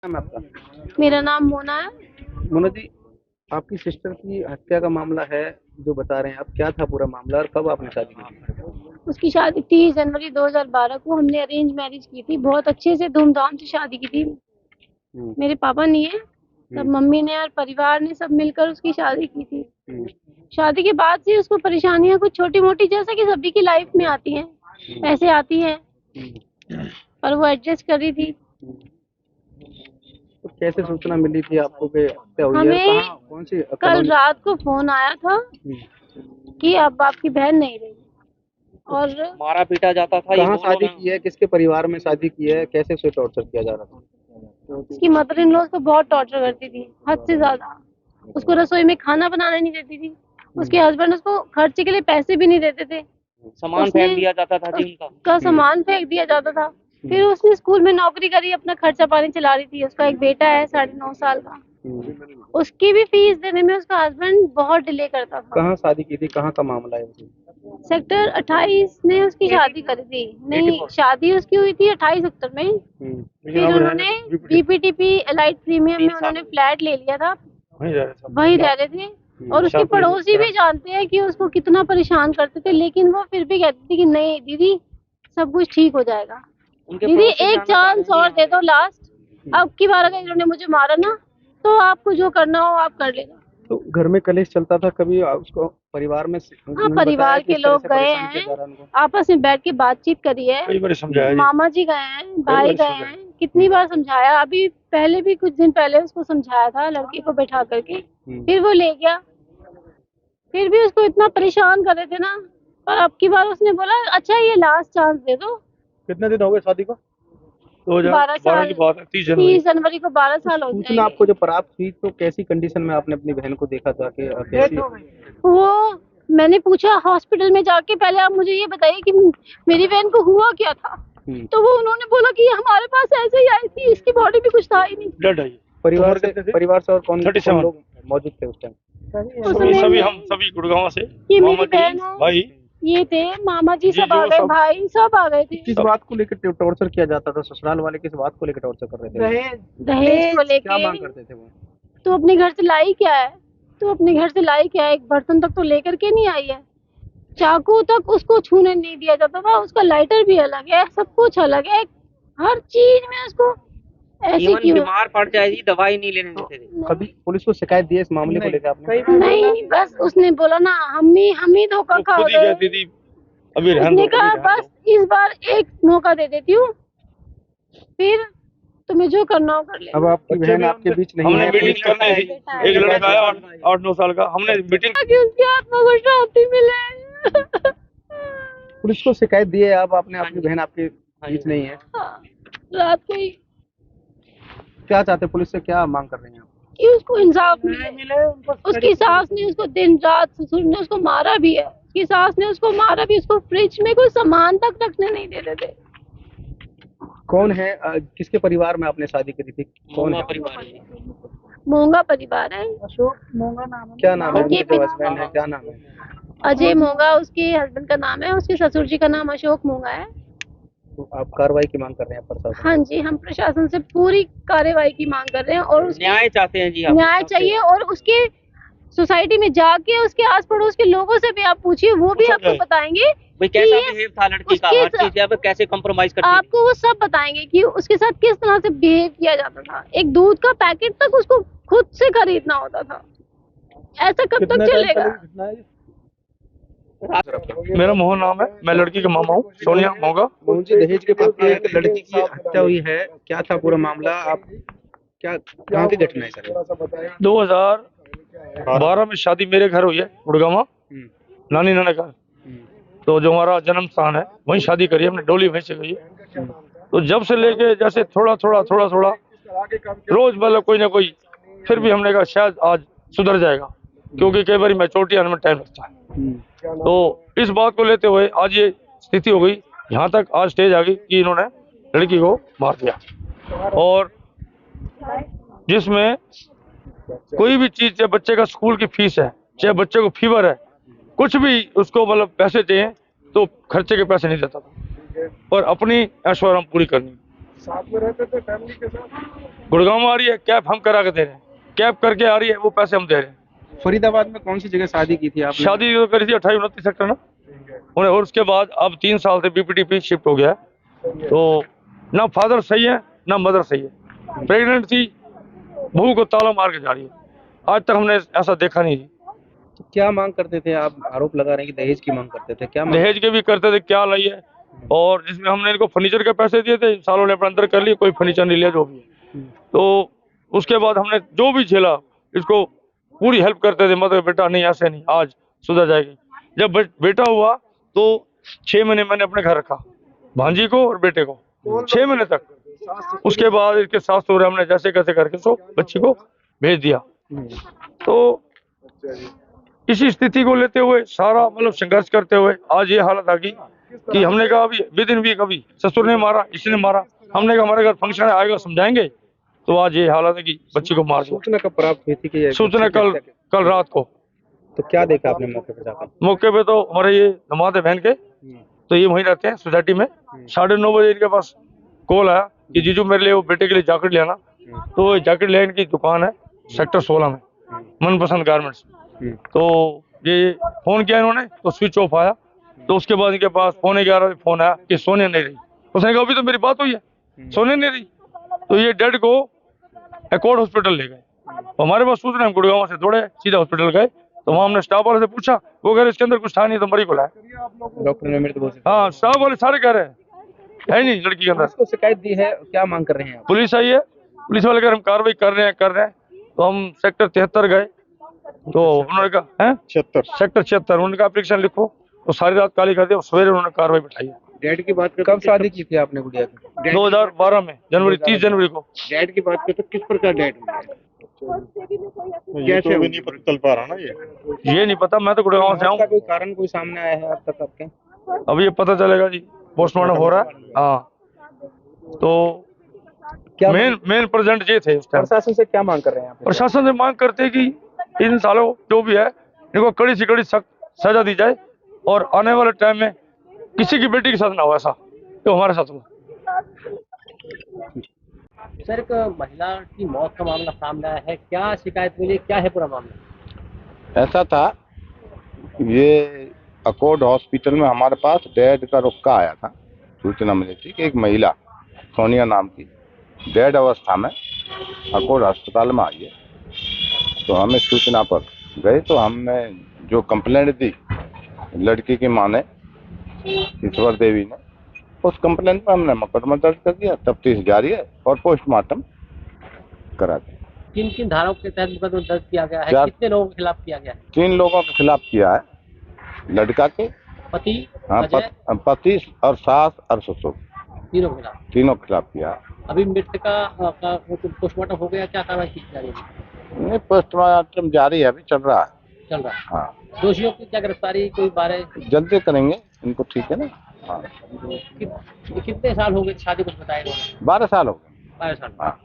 नाम है आपका? मेरा नाम मोना है। मोना जी, आपकी सिस्टर की हत्या का मामला है जो बता रहे हैं आप, क्या था पूरा मामला और कब आपने शादी की थी? उसकी शादी 30 जनवरी 2012 को हमने अरेंज मैरिज की थी। बहुत अच्छे से धूमधाम से शादी की थी। हम्म। मेरे पापा नहीं है, सब हम्म। मम्मी ने और परिवार ने सब मिलकर उसकी शादी की थी। हम्म। शादी के बाद से उसको परेशानियां कुछ छोटी मोटी जैसा कि सभी की लाइफ में आती हैं, ऐसे आती हैं, हम्म। पर वो एडजस्ट कर रही थी। हम्म। तो कैसे सूचना मिली थी आपको कि हत्या हुई है और हमें कहाँ, कौन सी कल कॉलोनी? रात को फोन आया था कि अब आपकी बहन नहीं रही और मारा पीटा जाता था, ये कहाँ दोनों शादी में। की है, किसके परिवार में शादी की है, कैसे उसे टॉर्चर किया जा रहा था? उसकी मदर इन लॉ उसको बहुत टॉर्चर करती थी, हद से ज्यादा। उसको रसोई में खाना बनाने नहीं देती थी। उसके हस्बैंड उसको खर्चे के लिए पैसे भी नहीं देते थे। सामान उसने फेंक दिया जाता था जी उनका। उसका सामान फेंक दिया जाता था। फिर उसने स्कूल में नौकरी करी, अपना खर्चा पानी चला रही थी। उसका एक बेटा है 9.5 साल का। उसकी भी फीस देने में उसका हस्बैंड बहुत डिले करता था। कहाँ शादी की थी, कहाँ का मामला है उसे? सेक्टर 28 में उसकी शादी करी थी। नहीं, शादी उसकी हुई थी 28 अक्टूबर में। फिर उन्होंने बीपीटीपी एलाइट प्रीमियम में उन्होंने फ्लैट ले लिया था, वहीं रह रहे थे। और उसके पड़ोसी भी जानते हैं कि उसको कितना परेशान करते थे, लेकिन वो फिर भी कहती थी कि नहीं दीदी, सब कुछ ठीक हो जाएगा। उनके दीदी पड़ोसी एक जानना चाह रहे चांस हैं और जी दे दो हमें। लास्ट। अब की बार अगर इन्होंने मुझे मारा ना, तो आपको जो करना हो आप कर लेना। तो घर में कलेश चलता था कभी उसको परिवार में हाँ, उन्होंने बताया परिवार कि के इस तरह लोग से गए परेशान किया हैं, जा रहा है उनको? आपस में बैठ के बातचीत करी है। कई बार समझाया जी। मामा जी गए हैं, भाई गए हैं, कितनी बार समझाया। अभी पहले भी कुछ दिन पहले उसको समझाया था लड़की को बैठा करके, फिर वो ले गया। फिर भी उसको इतना परेशान कर रहे थे ना, पर अब की बार उसने बोला अच्छा ये लास्ट चांस दे दो। कितने दिन हो गए शादी को? 12 2012 साल की बात है, 30 जनवरी। 30 जनवरी को 12 तो साल हो सूचना आपको जाएंगे। जब प्राप्त हुई तो कैसी कंडीशन में आपने अपनी बहन को देखा था कि कैसी? वो मैंने पूछा हॉस्पिटल में जाके, पहले आप मुझे ये बताइए कि मेरी बहन को हुआ क्या था। तो वो उन्होंने बोला कि हमारे पास ऐसे ही आई थी, इसकी बॉडी में कुछ था ही नहीं। डेड है ये। परिवार से और कौन 37 लोग मौजूद थे उस टाइम? सभी गुड़गांव से ये मेरी मामा बहन जी है, भाई ये थे मामा जी, सब जीजू आ गए, सब। भाई सब आ गए थे। किस बात को लेकर टॉर्चर किया जाता था? ससुराल वाले किस बात को लेकर टॉर्चर कर रहे थे? दहेज को क्या मांग लेके। करते थे वो? तो अपने घर से लाई क्या है, तो अपने घर से लाई क्या है, एक बर्तन तक तो लेकर के नहीं आई है। चाकू तक उसको छूने नहीं दिया जाता था। उसका लाइटर भी अलग है, सब कुछ अलग है, हर चीज में उसको ऐसे इवन क्यों। बीमार पड़ जाए जी, दवाई नहीं लेने देते थे। कभी पुलिस को शिकायत दी है इस मामले को लेकर आपने? नहीं, बस उसने बोला ना हम ही धोखा वो खा खुद ही गए। कहती थी अभी रहने उसने दो, कहा अभी रहने बस इस बार एक मौका दे देती हूँ, फिर तुम्हें जो करना हो कर ले। अब आपकी बहन आपके बीच नहीं हमने है, मीटिंग पुलिस का करनी थी। एक लड़का आया 8-9 साल का, हमने मीटिंग ताकि उसकी आत्मा को शांति मिले। पुलिस को शिकायत दी है अब आपने? आपकी बहन आपके बीच नहीं है, हाँ, रात को ही क्या चाहते हैं? पुलिस से क्या मांग कर रहे हैं आप? कि उसको इंसाफ मिले। उसकी सास ने उसको दिन रात, ससुर ने उसको मारा भी है, उसकी सास ने उसको मारा भी। उसको फ्रिज में कोई सामान तक रखने नहीं देते थे। कौन है किसके परिवार में आपने शादी करी थी? कौन है? परिवार है। मोंगा परिवार है। क्या नाम है ये उनके जो हस्बैंड है, क्या नाम है? अजय मोंगा उसके हस्बैंड का नाम है। उसके ससुर जी का नाम अशोक मोंगा है। तो आप कार्रवाई की मांग कर रहे हैं प्रशासन? हाँ जी, हम प्रशासन से पूरी कार्रवाई की मांग कर रहे हैं और न्याय चाहते हैं जी, आप न्याय चाहिए। और उसके सोसाइटी में जाके उसके आस पड़ोस के लोगों से भी आप पूछिए, वो भी आपको बताएंगे भाई कैसा कि बिहेव था लड़की का, उसके हर चीज यहाँ पे कैसे कॉम्प्रोमाइज करती थी। आपको वो सब बताएंगे कि उसके साथ किस तरह से बिहेव किया जाता था। एक दूध का पैकेट तक उसको खुद से खरीदना होता था। ऐसा कब तक चलेगा? मेरा मोहन नाम है, मैं लड़की का मामा हूँ, सोनिया मोगा। मोहन जी, दहेज के प्रति एक लड़की की हत्या हुई है, क्या था पूरा मामला? आप क्या, कहाँ की घटना है सर? 2012 में शादी मेरे घर हुई है गुड़गांव, नानी नाना का। तो जो हमारा जन्म स्थान है वहीं शादी करी है हमने, डोली वहीं से गई है। तो जब से लेके जैसे थोड़ा थोड़ा रोज मतलब कोई ना कोई, फिर भी हमने कहा शायद आज सुधर जाएगा, क्योंकि कई बार मैच्योरिटी आने में टाइम लगता है। तो इस बात को लेते हुए आज ये स्थिति हो गई, यहाँ तक आज स्टेज आ गई कि इन्होंने लड़की को मार दिया। और जिसमें कोई भी चीज, चाहे बच्चे का स्कूल की फीस है, चाहे बच्चे को फीवर है, कुछ भी उसको मतलब पैसे चाहिए तो खर्चे के पैसे नहीं देता था, और अपनी ऐश्वर्य पूरी करनी। साथ में रहते थे फैमिली के साथ। गुड़गांव में आ रही है कैब, हम करा के दे रहे हैं, कैब करके आ रही है, वो पैसे हम दे रहे हैं। फरीदाबाद में कौन सी जगह शादी की थी आपने? शादी जो करी थी 28-29 सेक्टर ना उन्हें, और उसके बाद अब 3 साल से बीपीटीपी शिफ्ट हो गया है। तो ना फादर सही है ना मदर सही है, प्रेग्नेंट थी, बहू को ताला मार के जा रही है, आज तक हमने ऐसा देखा नहीं। तो क्या मांग करते थे आप? आरोप लगा रहे हैं कि दहेज की मांग करते थे, क्या मांग? दहेज के भी करते थे, क्या लाई है, और जिसमें हमने इनको फर्नीचर के पैसे दिए थे, सालों ने अपने अंदर कर लिए, कोई फर्नीचर नहीं लिया जो भी है। तो उसके बाद हमने जो भी झेला, इसको पूरी हेल्प करते थे, मतलब बेटा नहीं ऐसे नहीं, आज सुधर जाएगी। जब बेटा हुआ तो 6 महीने मैंने अपने घर रखा, भांजी को और बेटे को 6 महीने तक। उसके बाद इसके सास ससुर हमने जैसे कैसे करके सो बच्ची को भेज दिया। तो इसी स्थिति को लेते हुए सारा मतलब संघर्ष करते हुए आज ये हालत आ गई कि हमने कहा अभी विद इन वीक, अभी ससुर ने मारा, इसने मारा, हमने कहा हमारे घर फंक्शन आएगा समझाएंगे, तो आज ये हालत है कि बच्ची को मार दिया। सूचना कब प्राप्त हुई थी कि सूचना कल रात को। तो क्या देखा आपने मौके पर जाकर? मौके पे तो हमारे ये दामाद है बहन के, तो ये वहीं रहते हैं सोसाइटी में। 9:30 बजे इनके पास कॉल आया कि जीजू मेरे लिए वो बेटे के लिए जैकेट लेना। तो जैकेट लेने की दुकान है सेक्टर 16 में, मनपसंद गारमेंट्स। तो ये फोन किया इन्होंने तो स्विच ऑफ आया। तो उसके बाद इनके पास 11:15 बजे फोन आया कि सोनिया नहीं रही। उसने कहा अभी तो मेरी बात हुई है, सोनिया नहीं रही। तो ये डेड को एकॉर्ड हॉस्पिटल ले गए। तो हमारे पास सूचना, हम गुड़गांव से दौड़े सीधा हॉस्पिटल गए, तो वहाँ हमने स्टाफ वाले से पूछा, वो कह रहे इसके अंदर कुछ था नहीं, तो मरी को लाया। डॉक्टर ने मृत घोषित? हाँ, स्टाफ वाले सारे कह रहे हैं है नहीं लड़की के अंदर। उसको शिकायत दी है, क्या मांग कर रहे हैं आप? पुलिस आई है, पुलिस वाले कह रहे हम कार्रवाई कर रहे हैं। तो हम सेक्टर 73 गए, तो उन्होंने कहा है 76 सेक्टर 76, उन्होंने कहा एप्लीकेशन लिखो। तो सारी रात काली कर दी और सवेरे उन्होंने कार्रवाई बिठाई है। डैड की बात कब शादी की थी आपने गुड़िया की? 2012 में जनवरी 30 जनवरी को। डैड की बात करते किस प्रकार डैड हुआ? ये तो भी नहीं पता चल पा रहा ना ये नहीं पता, मैं तो गुड़गांव से आऊँ। कोई कारण कोई सामने आया है अब तक आपके? अब ये पता चलेगा जी, पोस्टमार्टम हो रहा है। हाँ, तो क्या मेन प्रेजेंट ये थे उस टाइम। प्रशासन से क्या मांग कर रहे हैं आप? प्रशासन से मांग करते हैं कि इन सालों जो भी है इनको कड़ी से कड़ी सख्त सजा दी जाए, और आने वाले टाइम में किसी की बेटी के साथ ना हो ऐसा तो हमारे साथ हुआ। सर, एक महिला की मौत का मामला सामने आया है, क्या शिकायत मिली, क्या है पूरा मामला? ऐसा था, ये अकॉर्ड हॉस्पिटल में हमारे पास डेड का रुक्का आया था। सूचना मिली थी कि एक महिला सोनिया नाम की डेड अवस्था में अकॉर्ड अस्पताल में आई है। तो हमें सूचना पर गए, तो हमने जो कंप्लेंट दी लड़की की मां ने, ईश्वर देवी ने, उस कंप्लेंट पर हमने मुकदमा दर्ज कर दिया। तफ्तीश जारी है और पोस्टमार्टम करा दिया। किन किन धाराओं के तहत मुकदमा दर्ज किया गया है? कितने लोगों के खिलाफ किया गया है? 3 लोगों के खिलाफ किया है, लड़का के, पति, हाँ, पति और सास और ससुर, तीनों के खिलाफ किया है। अभी मृतक का पोस्टमार्टम हो गया, क्या कार्रवाई की जा रही है? नहीं, पोस्टमार्टम जारी है, अभी चल रहा है। हाँ, दोषियों की क्या गिरफ्तारी कोई 12 जल्दी करेंगे इनको, ठीक है ना। हाँ, कितने साल हो गए शादी, कुछ बताएगा? 12 साल हो गए। 12 साल। हाँ।